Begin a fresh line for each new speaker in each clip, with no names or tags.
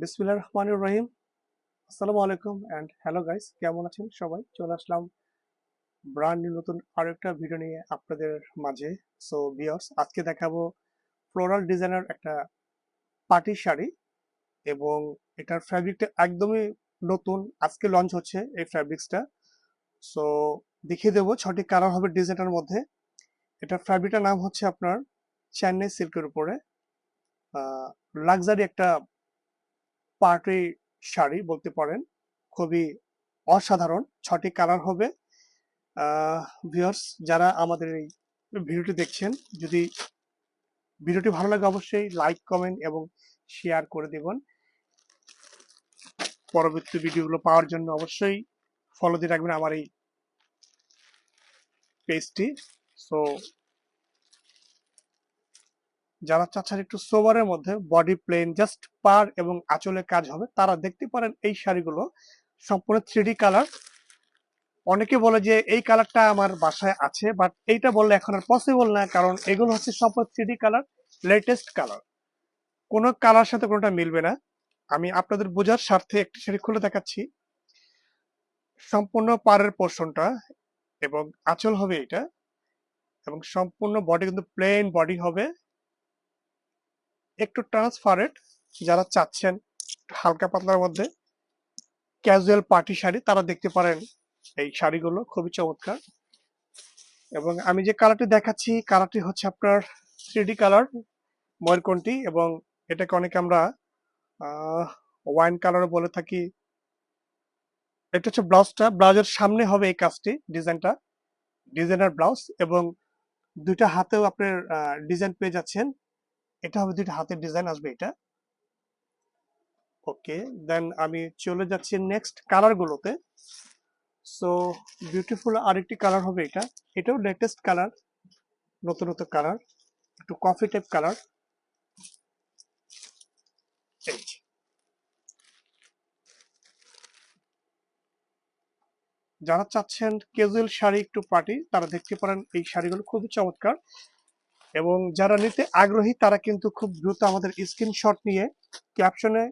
বিসমিল্লাহির রহমানির রহিম। আসসালামু আলাইকুম এন্ড হ্যালো গাইস, কেমন আছেন সবাই? চলে আসলাম ব্র্যান্ড নিউ নতুন আরেকটা ভিডিও নিয়ে আপনাদের মাঝে। সো ভিউয়ার্স, আজকে দেখাবো ফ্লোরাল ডিজাইনের একটা পার্টি শাড়ি এবং এটার ফ্যাব্রিকটা একদমই নতুন, আজকে লঞ্চ হচ্ছে এই ফ্যাব্রিক্সটা। সো দেখিয়ে দেবো ছটি কালার হবে ডিজাইনের মধ্যে। এটার ফ্যাব্রিকটার নাম হচ্ছে আপনার চেন্নাই সিল্কের উপরে লাক্সারি একটা পার্টি শাড়ি বলতে পারেন। খুবই অসাধারণ, ছটি কালার হবে। ভিউয়ার্স, যারা আমাদের এই ভিডিওটি দেখছেন, যদি ভিডিওটি ভালো লাগে অবশ্যই লাইক কমেন্ট এবং শেয়ার করে দিবেন। পরবর্তী ভিডিওগুলো পাওয়ার জন্য অবশ্যই ফলো দিয়ে রাখবেন আমার এই পেজটি। সো যারা চাচ্ছেন একটু সোবারের মধ্যে বডি প্লেন জাস্ট পার এবং আঁচলে কাজ হবে, তারা দেখতে পারেন এই শাড়িগুলো। সম্পূর্ণ 3D কালার। অনেকে বলে যে এই কালারটা আমার বাসায় আছে, বাট এইটা বললে এখন আর পসিবল না, কারণ এগুলো হচ্ছে সম্পূর্ণ 3D কালার, লেটেস্ট কালার। কোনো কালার সাথে কোনোটা মিলবে না। আমি আপনাদের বোঝার স্বার্থে একটি শাড়ি খুলে দেখাচ্ছি। সম্পূর্ণ পাড়ের পোর্শনটা এবং আঁচল হবে এটা, এবং সম্পূর্ণ বডি কিন্তু প্লেন বডি হবে, একটু ট্রান্সপারেন্ট। যারা চাচ্ছেন হালকা পাতলার মধ্যে ক্যাজুয়াল পার্টি শাড়ি, তারা দেখতে পারেন এই শাড়িগুলো, খুবই চমৎকার। এবং আমি যে কালারটি দেখাচ্ছি, কালারটি হচ্ছে আপনার 3D কালার, ময়ূরকণ্ঠী, এবং এটাকে অনেকে আমরা ওয়াইন কালারও বলে থাকি। এটা হচ্ছে ব্লাউজটা, ব্লাউজের সামনে হবে এই কাজটি, ডিজাইনটা ডিজাইনার ব্লাউজ, এবং দুইটা হাতেও আপনার ডিজাইন পেয়ে যাচ্ছেন। এটা হবে দুইটা হাতের ডিজাইন আসবে এটা। ওকে, দেন আমি চলে যাচ্ছি নেক্সট কালার গুলোতে। সো বিউটিফুল আরেকটি কালার হবে এটা, এটাও লেটেস্ট কালার, নতুন কালার, একটু কফি টাইপ কালার। এই যে। যারা চাচ্ছেন ক্যাজুয়াল শাড়ি একটু পার্টি, তারা দেখতে পারেন এই শাড়িগুলো খুবই চমৎকার। এবং যারা নিতে আগ্রহী তারা কিন্তু খুব দ্রুত আমাদের স্ক্রিনশট নিয়ে ক্যাপশনে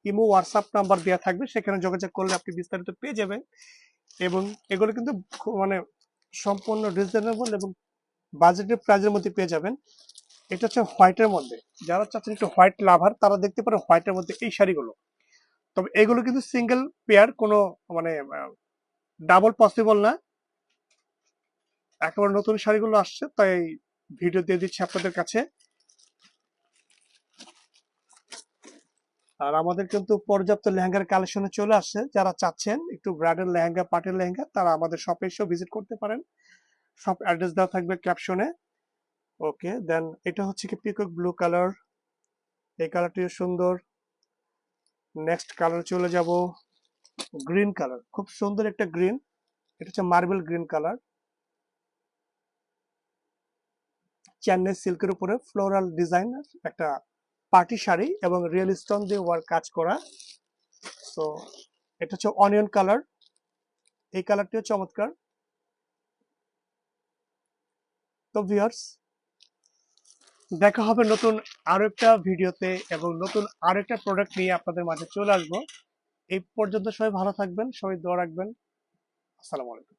ইমো হোয়াটসঅ্যাপ নাম্বার দেওয়া থাকবে, সেখানে যোগাযোগ করলে আপনি বিস্তারিত পেয়ে যাবেন। এবং এগুলো কিন্তু মানে সম্পূর্ণ রিজনেবল এবং বাজেটের প্রাইজের মধ্যে পেয়ে যাবেন। এটা হচ্ছে হোয়াইটের মধ্যে, যারা চাচ্ছেন একটু হোয়াইট লাভার তারা দেখতে পারেন হোয়াইটের মধ্যে এই শাড়িগুলো। তবে এগুলো কিন্তু সিঙ্গেল পেয়ার, কোনো মানে ডাবল পসিবল না। একেবারে নতুন শাড়িগুলো আসছে, তাই ভিডিও দিয়ে দিচ্ছি আপনাদের কাছে। আর আমাদের কিন্তু পর্যাপ্ত লেহেঙ্গার কালেকশনে চলে আসছে, যারা চাচ্ছেন একটু ব্রাইডাল লেহেঙ্গা, পার্টির লেহেঙ্গা, তারা আমাদের শপে এসেও ভিজিট করতে পারেন। শপ অ্যাড্রেস দেওয়া থাকবে ক্যাপশনে। ওকে, দেন এটা হচ্ছে কি পিকক ব্লু কালার, এই কালারটিও সুন্দর। নেক্সট কালার চলে যাব গ্রিন কালার, খুব সুন্দর একটা গ্রিন, এটা হচ্ছে মার্বেল গ্রিন কালার। চেন্নাই সিল্কের উপরে ফ্লোরাল ডিজাইন একটা পার্টি শাড়ি এবং রিয়েল স্টোন দিয়ে ওয়ার্ক কাজ করা। সো এটা হচ্ছে অনিয়ন কালার, এই কালারটিও চমৎকার। তো ভিউয়ার্স, দেখা হবে নতুন আরো একটা ভিডিওতে এবং নতুন আরো একটা প্রোডাক্ট নিয়ে আপনাদের মাঝে চলে আসবো। এই পর্যন্ত সবাই ভালো থাকবেন, সবাই দোয়া রাখবেন। আসসালামু আলাইকুম।